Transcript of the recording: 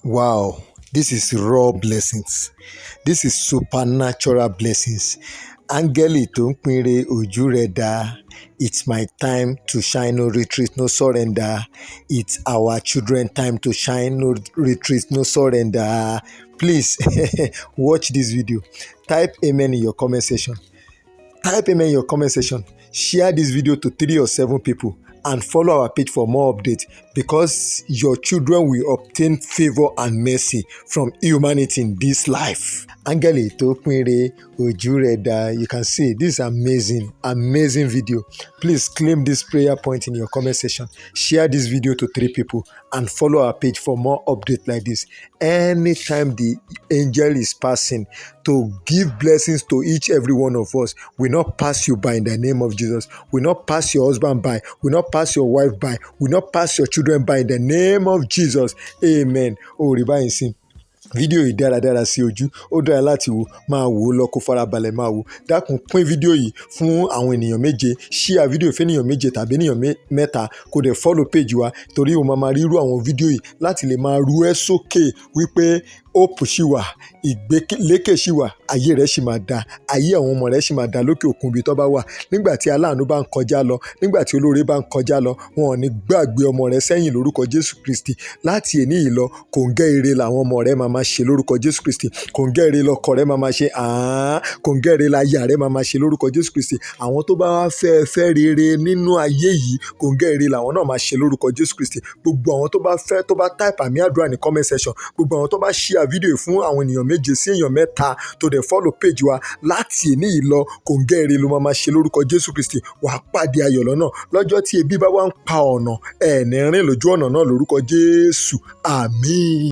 Wow, this is raw blessings. This is supernatural blessings. Áńgẹ́lì tó ń pinre ojú rẹ̀ dá. It's my time to shine, no retreat, no surrender. It's our children time to shine, no retreat, no surrender. Please watch this video. Type amen in your comment section. Type amen in your comment section. Share this video to 3 or 7 people and follow our page for more updates, because your children will obtain favor and mercy from humanity in this life. Áńgẹ́lì tó pinre ojú rẹ̀ dá. You can see this amazing video. Please claim this prayer point in your comment section. Share this video to 3 people and follow our page for more updates like this. Anytime the angel is passing to give blessings to every one of us, we not pass you by in the name of Jesus. We not pass your husband by. We not pass your wife by. We not pass your children by in the name of Jesus. Amen. Rí báyìí sí fídíò yìí dáradára sí ojú, ó dára láti wò, máa wò ó lọ kó farabalẹ̀ máa wò. Dákun pín fídíò yìí fún àwọn ènìyàn méje, share fídíò fún ènìyàn méje tàbí ènìyàn mẹ́ta, kó dẹ̀ follow page wa, torí o máa rí irú àwọn fídíò yìí láti lè máa ru ẹ́ sókè wípé hope ṣì wà, ìgbélékè ṣì wà, ayé rẹ̀ ṣì máa da, ayé àwọn ọmọ rẹ̀ ṣì máa da lókè òkun ibi tó bá wà. Nígbà tí aláàánú bá ń kọjá lọ, nígbà tí olóore bá ń kọjá lọ, wọn ò ní gbàgbé ọmọ rẹ̀ sẹ́yìn lórúkọ Jésù Kristi. Láti èní yìí lọ, kòńgẹ́ ire làwọn ọmọ rẹ̀ máa ṣe lórúkọ Jésù Kristi. Kòńgẹ́ ire lọkọ rẹ̀ máa ṣe, kòńgẹ́ ire láyà rẹ̀ máa ṣe lórúkọ Jésù Kristi. Àwọn tó bá wá fẹ́ rere nínú ayé yìí, kòńgẹ́ ire làwọn náà máa ṣe lórúkọ Jésù Kristi. Gbogbo àwọn tó bá type àmì àdúrà ní comment section, gbogbo àwọn tó bá share fídíò fún àwọn ènìyàn méje sí èèyàn mẹ́ta, tó dẹ̀ follow page wa, láti èní yìí lọ, kòńgẹ́ ire ló máa ṣe lórúkọ Jésù Kristi. Wàá pàdé ayọ̀ lọ́nà. Lọ́jọ́ tí ebi bá wá ń pa ọ̀nà, ẹ̀ ní rìn lójú ọ̀nà náà lórúkọ Jésù. Àmín.